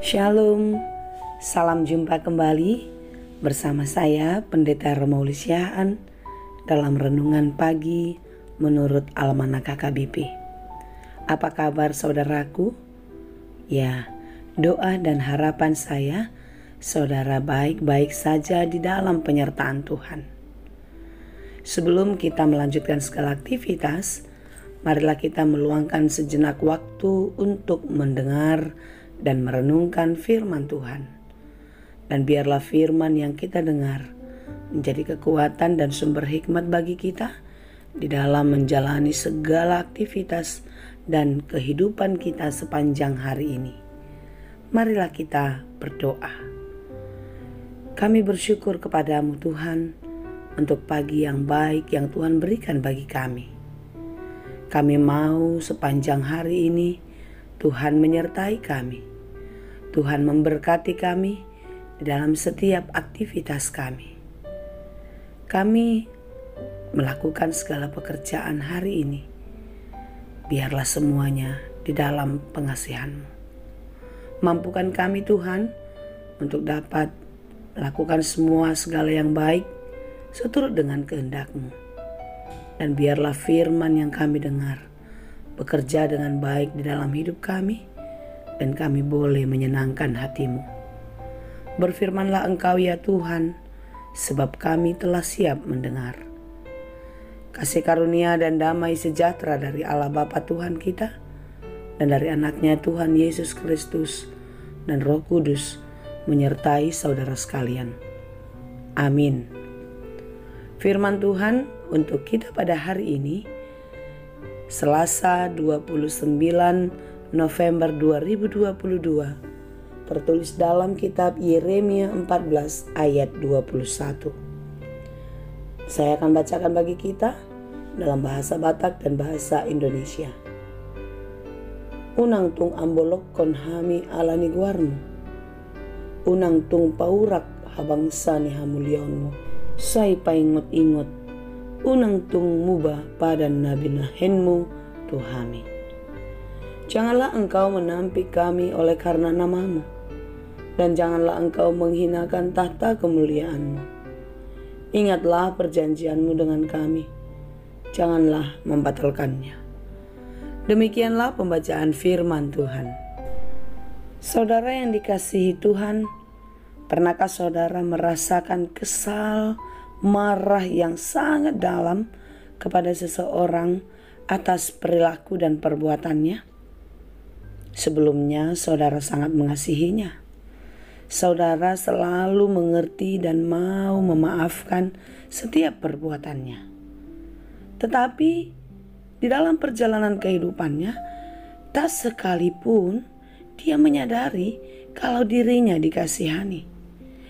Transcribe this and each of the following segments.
Shalom, salam jumpa kembali bersama saya Pendeta Romaulus Yahan dalam Renungan Pagi menurut Almanak KKBP. Apa kabar saudaraku? Ya, doa dan harapan saya saudara baik-baik saja di dalam penyertaan Tuhan. Sebelum kita melanjutkan segala aktivitas, marilah kita meluangkan sejenak waktu untuk mendengar dan merenungkan firman Tuhan. Dan biarlah firman yang kita dengar menjadi kekuatan dan sumber hikmat bagi kita di dalam menjalani segala aktivitas dan kehidupan kita sepanjang hari ini. Marilah kita berdoa. Kami bersyukur kepadamu Tuhan untuk pagi yang baik yang Tuhan berikan bagi kami. Kami mau sepanjang hari ini Tuhan menyertai kami. Tuhan memberkati kami di dalam setiap aktivitas kami. Kami melakukan segala pekerjaan hari ini. Biarlah semuanya di dalam pengasihan-Mu. Mampukan kami Tuhan untuk dapat melakukan segala yang baik seturut dengan kehendak-Mu. Dan biarlah firman yang kami dengar bekerja dengan baik di dalam hidup kami, dan kami boleh menyenangkan hati-Mu. Berfirmanlah Engkau ya Tuhan, sebab kami telah siap mendengar. Kasih karunia dan damai sejahtera dari Allah Bapa Tuhan kita, dan dari anaknya Tuhan Yesus Kristus, dan Roh Kudus, menyertai saudara sekalian. Amin. Firman Tuhan untuk kita pada hari ini, Selasa 29 November 2022, tertulis dalam kitab Yeremia 14 ayat 21. Saya akan bacakan bagi kita dalam bahasa Batak dan bahasa Indonesia. Unang tung ambolok kon hami alani guarmu, unang tung paurak habangsa ni hamulionmu, say paingot-ingot, unang tung muba padan nabinahenmu tuhami. Janganlah engkau menampik kami oleh karena namamu, dan janganlah engkau menghinakan tahta kemuliaanmu. Ingatlah perjanjianmu dengan kami, janganlah membatalkannya. Demikianlah pembacaan firman Tuhan. Saudara yang dikasihi Tuhan, pernahkah saudara merasakan kesal, marah yang sangat dalam kepada seseorang atas perilaku dan perbuatannya? Sebelumnya saudara sangat mengasihinya. Saudara selalu mengerti dan mau memaafkan setiap perbuatannya. Tetapi di dalam perjalanan kehidupannya, tak sekalipun dia menyadari kalau dirinya dikasihani,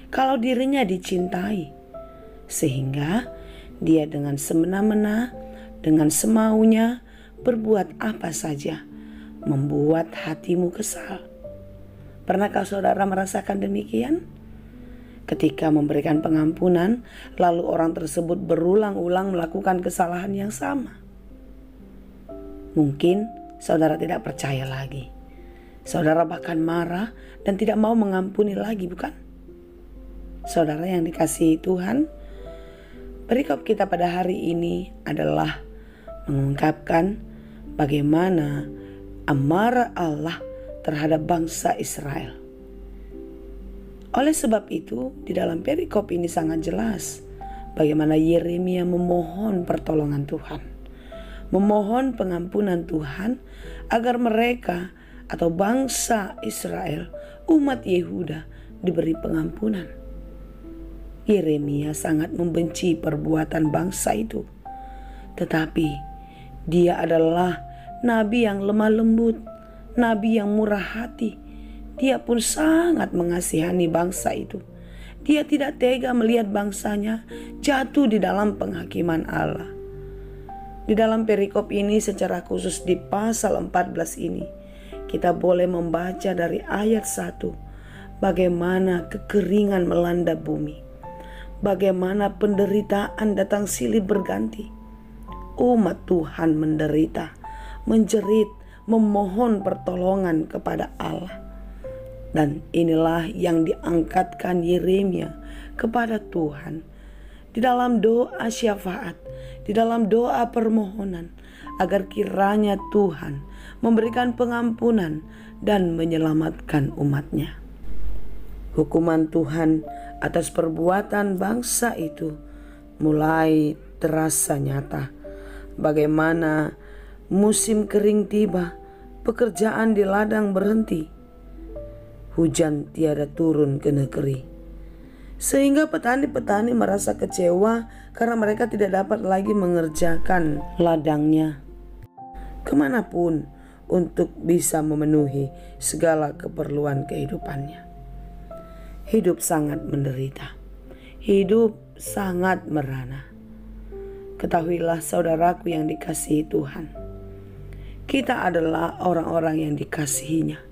kalau dirinya dicintai. Sehingga dia dengan semena-mena, dengan semaunya berbuat apa saja, membuat hatimu kesal. Pernahkah saudara merasakan demikian? Ketika memberikan pengampunan, lalu orang tersebut berulang-ulang melakukan kesalahan yang sama. Mungkin saudara tidak percaya lagi. Saudara bahkan marah dan tidak mau mengampuni lagi, bukan? Saudara yang dikasihi Tuhan, perikop kita pada hari ini adalah mengungkapkan bagaimana amarah Allah terhadap bangsa Israel. Oleh sebab itu, di dalam perikop ini sangat jelas bagaimana Yeremia memohon pertolongan Tuhan, memohon pengampunan Tuhan agar mereka atau bangsa Israel, umat Yehuda, diberi pengampunan. Yeremia sangat membenci perbuatan bangsa itu, tetapi dia adalah nabi yang lemah lembut, nabi yang murah hati. Dia pun sangat mengasihani bangsa itu. Dia tidak tega melihat bangsanya jatuh di dalam penghakiman Allah. Di dalam perikop ini secara khusus di pasal 14 ini, kita boleh membaca dari ayat 1 bagaimana kekeringan melanda bumi, bagaimana penderitaan datang silih berganti. Umat Tuhan menderita, menjerit, memohon pertolongan kepada Allah. Dan inilah yang diangkatkan Yeremia kepada Tuhan di dalam doa syafaat, di dalam doa permohonan, agar kiranya Tuhan memberikan pengampunan dan menyelamatkan umatnya. Hukuman Tuhan atas perbuatan bangsa itu mulai terasa nyata. Bagaimana musim kering tiba, pekerjaan di ladang berhenti, hujan tiada turun ke negeri, sehingga petani-petani merasa kecewa karena mereka tidak dapat lagi mengerjakan ladangnya kemanapun untuk bisa memenuhi segala keperluan kehidupannya. Hidup sangat menderita, hidup sangat merana. Ketahuilah saudaraku yang dikasihi Tuhan, kita adalah orang-orang yang dikasihinya,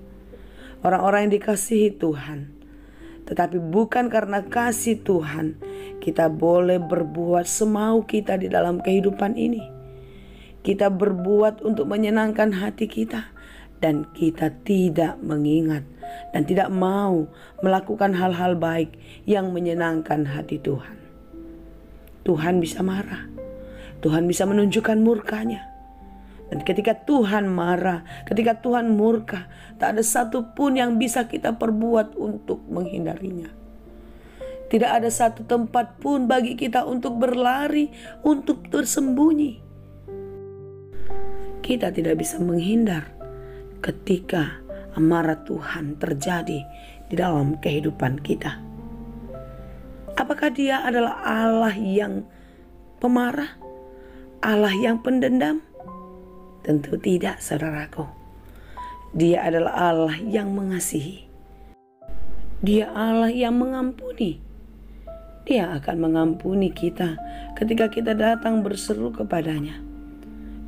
orang-orang yang dikasihi Tuhan. Tetapi bukan karena kasih Tuhan kita boleh berbuat semau kita di dalam kehidupan ini. Kita berbuat untuk menyenangkan hati kita, dan kita tidak mengingat dan tidak mau melakukan hal-hal baik yang menyenangkan hati Tuhan. Tuhan bisa marah, Tuhan bisa menunjukkan murkanya. Dan ketika Tuhan marah, ketika Tuhan murka, tak ada satupun yang bisa kita perbuat untuk menghindarinya. Tidak ada satu tempat pun bagi kita untuk berlari, untuk tersembunyi. Kita tidak bisa menghindar ketika amarah Tuhan terjadi di dalam kehidupan kita. Apakah Dia adalah Allah yang pemarah? Allah yang pendendam? Tentu tidak, saudaraku. Dia adalah Allah yang mengasihi. Dia Allah yang mengampuni. Dia akan mengampuni kita ketika kita datang berseru kepadanya.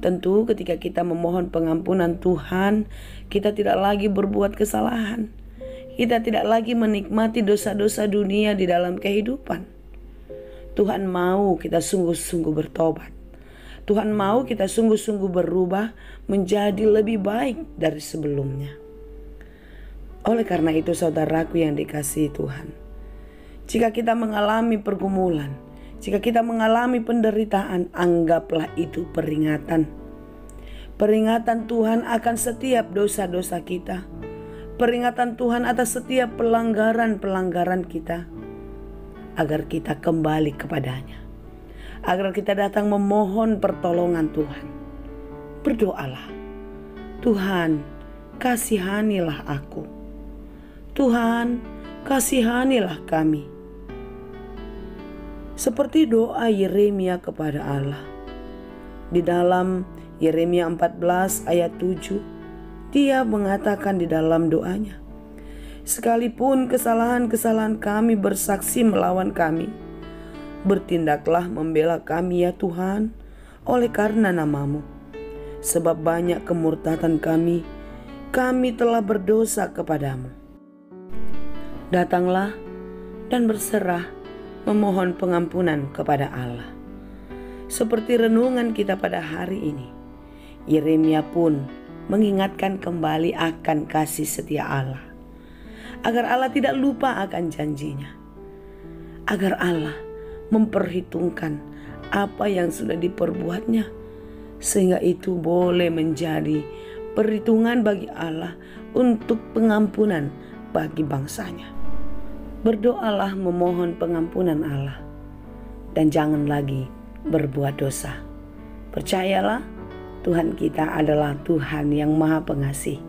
Tentu ketika kita memohon pengampunan Tuhan, kita tidak lagi berbuat kesalahan. Kita tidak lagi menikmati dosa-dosa dunia di dalam kehidupan. Tuhan mau kita sungguh-sungguh bertobat. Tuhan mau kita sungguh-sungguh berubah menjadi lebih baik dari sebelumnya. Oleh karena itu, saudaraku yang dikasihi Tuhan, jika kita mengalami pergumulan, jika kita mengalami penderitaan, anggaplah itu peringatan. Peringatan Tuhan akan setiap dosa-dosa kita. Peringatan Tuhan atas setiap pelanggaran-pelanggaran kita, agar kita kembali kepadanya, agar kita datang memohon pertolongan Tuhan. Berdoalah, Tuhan, kasihanilah aku. Tuhan, kasihanilah kami. Seperti doa Yeremia kepada Allah. Di dalam Yeremia 14 ayat 7, dia mengatakan di dalam doanya, sekalipun kesalahan-kesalahan kami bersaksi melawan kami, bertindaklah membela kami ya Tuhan, oleh karena nama-Mu. Sebab banyak kemurtatan kami telah berdosa kepadamu. Datanglah dan berserah memohon pengampunan kepada Allah. Seperti renungan kita pada hari ini, Yeremia pun mengingatkan kembali akan kasih setia Allah, agar Allah tidak lupa akan janjinya, agar Allah memperhitungkan apa yang sudah diperbuatnya, sehingga itu boleh menjadi perhitungan bagi Allah untuk pengampunan bagi bangsanya. Berdoalah memohon pengampunan Allah, dan jangan lagi berbuat dosa. Percayalah, Tuhan kita adalah Tuhan yang Maha Pengasih,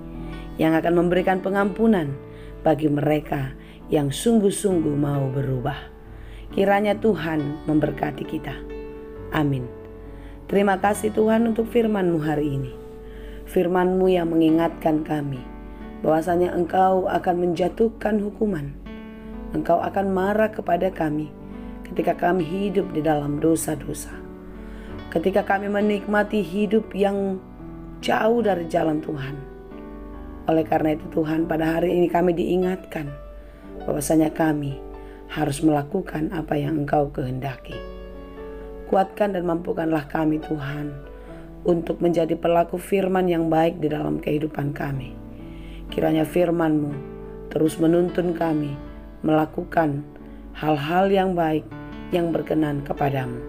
yang akan memberikan pengampunan bagi mereka yang sungguh-sungguh mau berubah. Kiranya Tuhan memberkati kita. Amin. Terima kasih Tuhan untuk firman-Mu hari ini. Firman-Mu yang mengingatkan kami bahwasanya Engkau akan menjatuhkan hukuman. Engkau akan marah kepada kami ketika kami hidup di dalam dosa-dosa. Ketika kami menikmati hidup yang jauh dari jalan Tuhan. Oleh karena itu Tuhan, pada hari ini kami diingatkan bahwasanya kami harus melakukan apa yang Engkau kehendaki. Kuatkan dan mampukanlah kami Tuhan untuk menjadi pelaku firman yang baik di dalam kehidupan kami. Kiranya firman-Mu terus menuntun kami melakukan hal-hal yang baik yang berkenan kepadamu.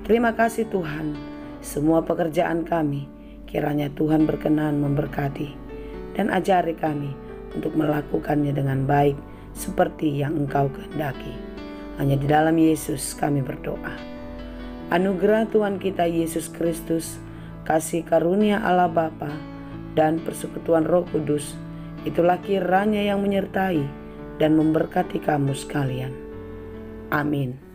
Terima kasih Tuhan, semua pekerjaan kami kiranya Tuhan berkenan memberkati dan ajari kami untuk melakukannya dengan baik seperti yang Engkau kehendaki. Hanya di dalam Yesus kami berdoa. Anugerah Tuhan kita Yesus Kristus, kasih karunia Allah Bapa, dan persekutuan Roh Kudus, itulah kiranya yang menyertai dan memberkati kamu sekalian. Amin.